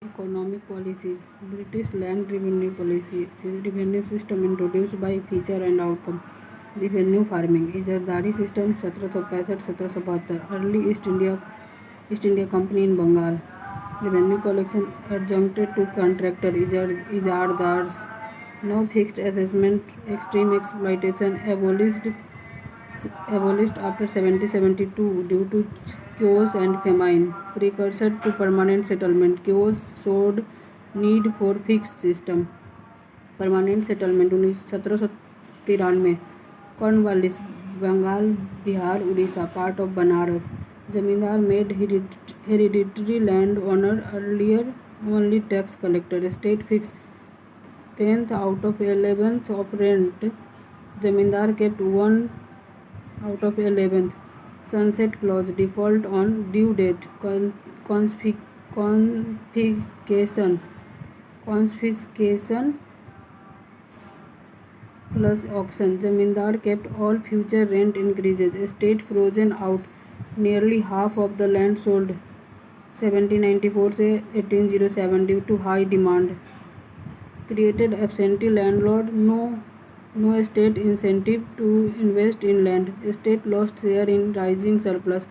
Economic policies. British Land Revenue Policy. Revenue system introduced by feature and outcome. Revenue farming. इजारदारी system 1765-1772. Early East India Company in Bengal. Revenue collection adjuncted to contractor ijardars. No fixed assessment. Extreme exploitation abolished after 1772 due to chaos and famine. Precursor to permanent settlement. Chaos showed need for fixed system. Permanent settlement 1793. Cornwallis Bengal Bihar Orissa part of Banaras. Zamindar made hereditary land owner earlier only tax collector. State fix 10th out of 11th of rent. जमींदार kept 1 out of 11th. Sunset clause default on due date. Confiscation plus auction. Zamindar kept all future rent increases. State frozen out nearly half of the land sold 1794 से 1807 due to high demand. Created absentee landlord. No state incentive to invest in land. State lost share in rising surplus.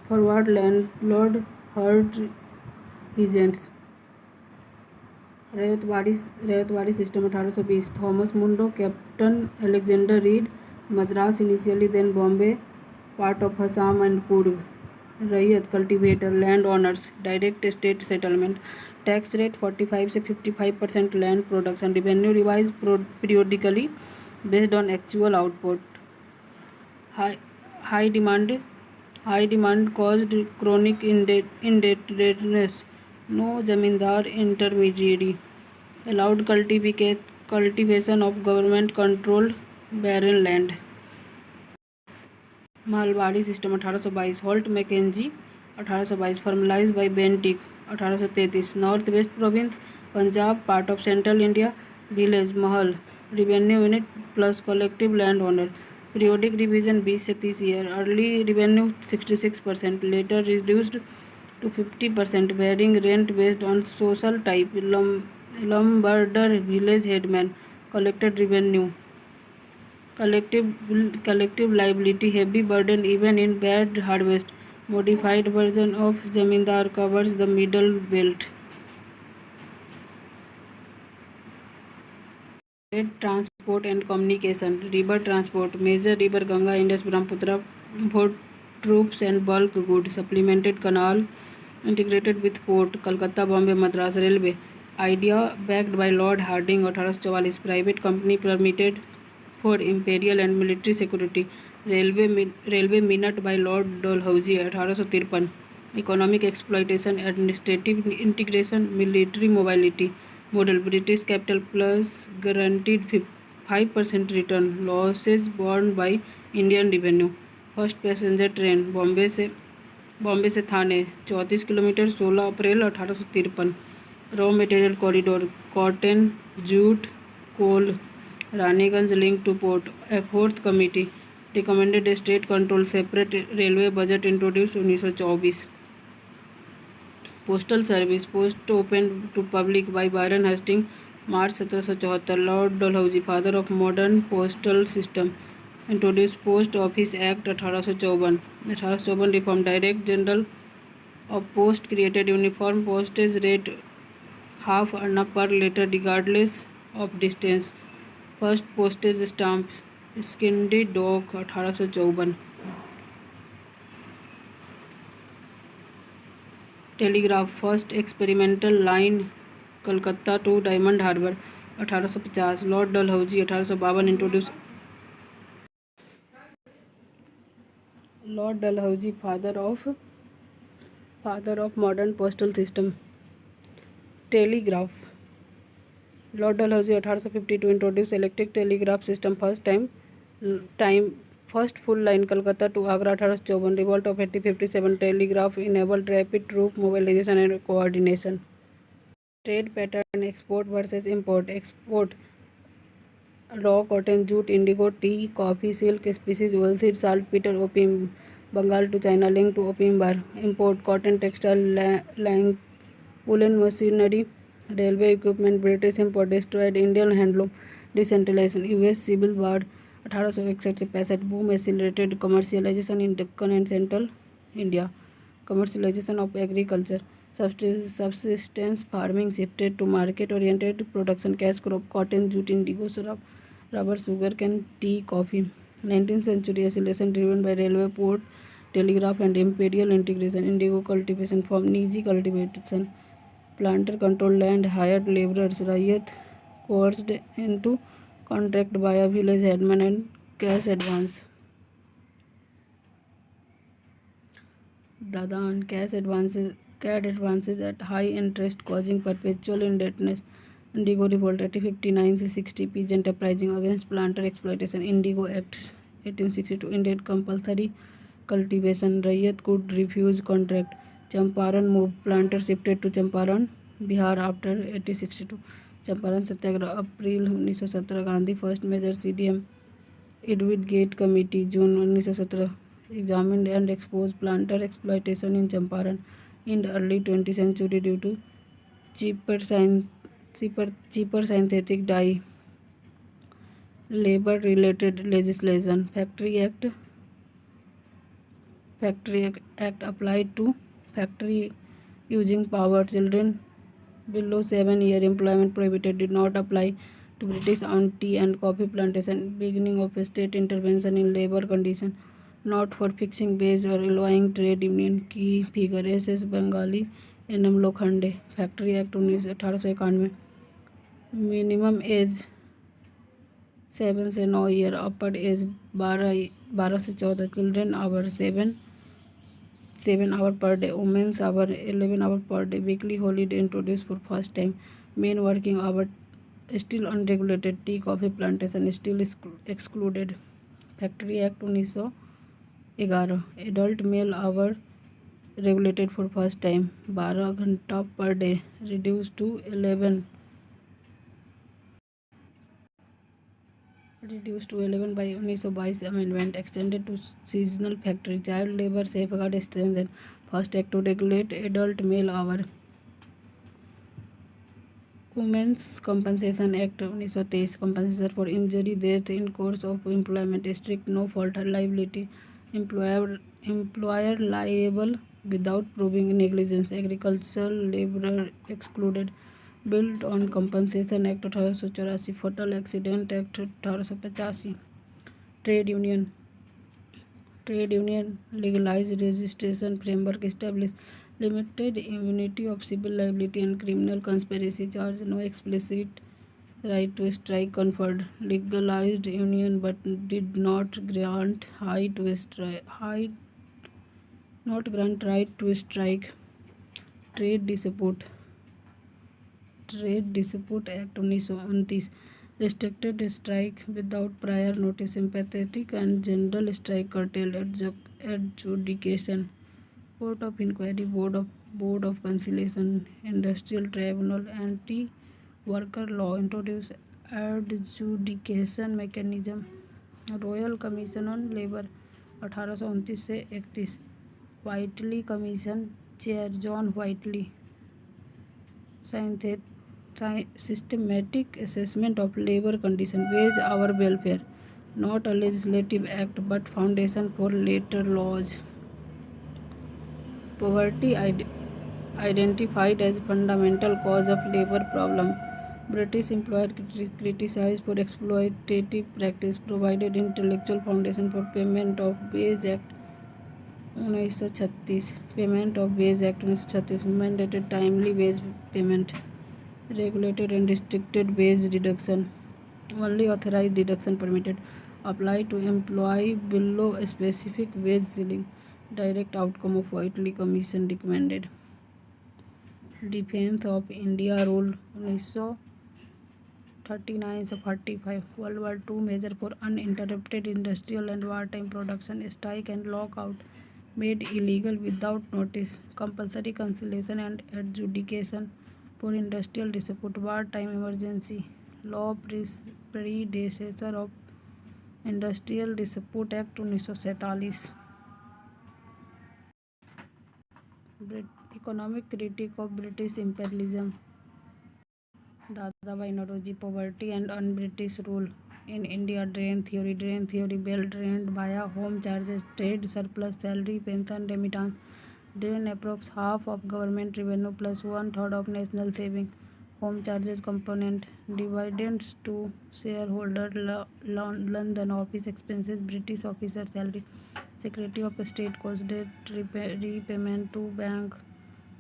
Forward landlord hurt peasants. Ryotwari system 1820. Thomas Munro captain Alexander Read. Madras initially then Bombay part of Assam and Coorg. Ryot cultivator land owners. Direct state settlement. Tax rate 45 से 55%. Land production. Revenue revise periodically based on actual output. High demand caused chronic indebtedness. No zamindar intermediary. Allowed cultivation of government controlled barren land. Mahalwari system 1822. Holt Mackenzie 1822. Formalized by Bentinck 1833. North west province Punjab part of central India. Village mahal. Revenue unit plus collective land owner. Periodic revision 20 से 30 year. Early revenue 66%. Later reduced to 50%. Varying rent based on social type. Lumberder village headman. Collected revenue. Collective liability. Heavy burden even in bad harvest. Modified version of zamindar covers the middle belt. Trade, transport and communication. River transport. Major river Ganga, Indus, Brahmaputra for troops and bulk goods. Supplemented canal integrated with port. Calcutta, Bombay, Madras. Railway. Idea backed by Lord Hardinge 1844. Private company permitted for imperial and military security. Railway minute by Lord Dalhousie 1853. Economic exploitation, administrative integration, military mobility model. British capital plus guaranteed 5% return. Losses borne by Indian revenue. First passenger train Bombay से Thane 34 kilometre 16 April 1853. Raw material corridor. Cotton jute coal. Raniganj link to port. Fourth committee recommended state control separate railway budget introduce 1924. Postal service. Post open to public by Warren Hasting March 1774. Lord Dalhousie father of modern postal system introduce post office act 1854. Reform. Direct general of post created uniform postage rate half anna पर letter regardless of distance. First postage stamp Scinde Dawk 1854. Telegraph. First experimental line Calcutta to diamond harbour 1850. Lord Dalhousie 1852 introduce. Lord Dalhousie father of modern postal system. Telegraph. Lord Dalhousie 1852 introduce electric telegraph system. First full line Calcutta to Agra 1854. Revolt of 1857. Telegraph enabled rapid troop mobilisation and coordination. Trade pattern. Export versus import. Export raw cotton jute indigo tea coffee silk spices ओलसीड salt Peter opium Bengal to China link to opium war. Import cotton textile woolen machinery, railway equipment, British import destroyed Indian handloom, decentralization, US civil war 1861 से 65, boom accelerated commercialization in Deccan and central India, commercialization of agriculture, subsistence farming shifted to market oriented production, cash crop, cotton, jute, indigo, rubber, sugar cane, tea, coffee. 19th century acceleration driven by railway, port, telegraph and imperial integration, indigo cultivation from Niji cultivation, planter controlled land, hired laborers, Rayat coerced into contract via village headman and cash advance. Dadan CAD advances at high interest causing perpetual indebtedness. Indigo revolt 1859-60 peasant uprising against planter exploitation. Indigo Act 1862 ended compulsory cultivation. Rayat could refuse contract. Champaran move. Planters shifted to Champaran, Bihar after 1862. Champaran Satyagraha April 1917. Gandhi first major CDM. Edward Gate Committee June 1917 examined and exposed planter exploitation in Champaran in the early 20th century due to cheaper synthetic dye. Labor related legislation. Factory Act applied to factory using power. Children below 7 year employment prohibited did not apply to British on tea and coffee plantation. Beginning of state intervention in labor condition, not for fixing wage or allowing trade union. Key figure SS Bengali NM Lokhande. Factory act 1891. Minimum age 7 से 9 year, upper age 12 से 14. Children hour 7 hour per day, women's hour 11 hour per day. Weekly holiday introduced for first time. Men working hour still unregulated. Tea coffee plantation still excluded. Factory Act 1911. Adult male hour regulated for first time. 12 घंटा per day reduced to 11 by 1922 amendment. Extended to seasonal factory. Child labor safeguard strengthened. First act to regulate adult male hour. Women's Compensation Act 1923. Compensation for injury, death in course of employment. Strict no fault liability. Employer liable without proving negligence. Agricultural laborer excluded. Built on Compensation Act 1884. Fatal Accident Act 1885. Trade Union legalized. Registration framework established. Limited immunity of civil liability and criminal conspiracy charge. No explicit right to strike conferred. Legalized union but did not grant right to strike. Trade Dispute Act 1929. Restricted strike without prior notice. Sympathetic and general strike curtailed. Adjudication. Court of Inquiry, Board of Conciliation, Industrial Tribunal, Anti-Worker Law introduced adjudication mechanism. Royal Commission on Labor 1829 से 31. Whiteley Commission, Chair John Whiteley. Systematic assessment of labor condition, wage hour welfare. Not a legislative act but foundation for later laws. Poverty identified as fundamental cause of labor problem. British employer criticized for exploitative practice. Provided intellectual foundation for Payment of Wage Act 1936. Payment of Wage Act 1936 mandated timely wage payment. Regulated and restricted wage reduction. Only authorized deduction permitted. Apply to employee below a specific wage ceiling. Direct outcome of Whiteley Commission recommended. Defense of India Rule 1939 से 45. World War II measure for uninterrupted industrial and wartime production. Strike and lockout made illegal without notice. Compulsory conciliation and adjudication for industrial dispute. Wartime emergency law predecessor of Industrial Dispute Act 1947. Economic critique of British imperialism. Dadabhai Naoroji, poverty and un-British rule in India. Drain theory. Well drained via home charges, trade surplus, salary, pension, remittance. Drain approx half of government revenue plus one-third of national saving. Home charges component. Dividends to shareholder, London office expenses, British officer salary, Secretary of State cost, debt repayment to Bank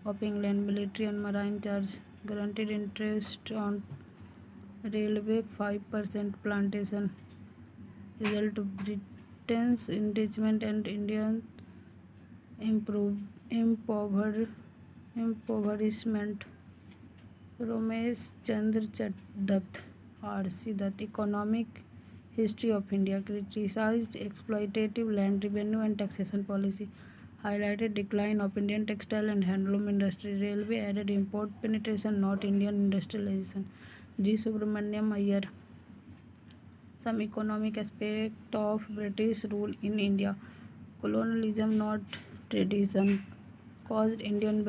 of England, military and marine charge, guaranteed interest on railway 5% plantation. Result of Britain's engagement and Indian impoverishment. Ramesh Chandra Dutt, R.C. Dutt, Economic History of India, criticized exploitative land revenue and taxation policy, highlighted decline of Indian textile and handloom industry, railway added import penetration, not Indian industrialization. G. Subramaniam Iyer, some economic aspect of British rule in India. Colonialism, not tradition, caused Indian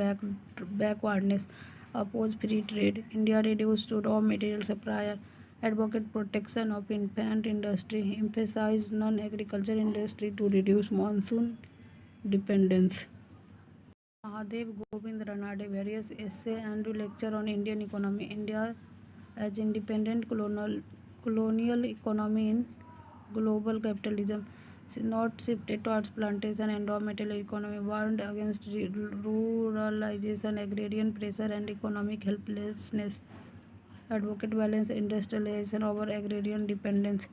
backwardness. Oppose free trade. India reduced to raw material supplier. Advocate protection of infant industry. Emphasized non-agriculture industry to reduce monsoon dependence. Mahadev Govind Ranade, various essay and lecture on Indian economy. India as independent colonial economy in global capitalism, not shifted towards plantation and raw material economy, warned against ruralization, agrarian pressure and economic helplessness, advocate balance industrialization over agrarian dependence,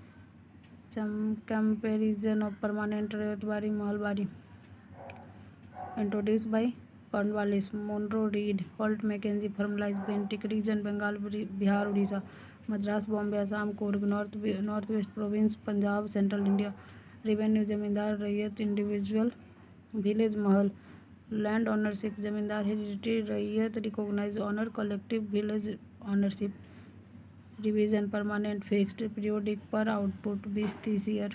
comparison of permanent Rayatbari Mahalbari, introduced by Cornwallis, Monroe, Reed, Holt, Mackenzie, formalized Bentic region, Bengal, Bihar, Odisha, Madras, Bombay, Assam, Coorg, Northwest Province, Punjab, Central India. Revenue, Zamindar, Raiyat, individual, village, Mahal, land ownership, Zamindar, hereditary, Raiyat, recognized owner, collective, village ownership. Revision, permanent, fixed, periodic, per output, 20-30 year.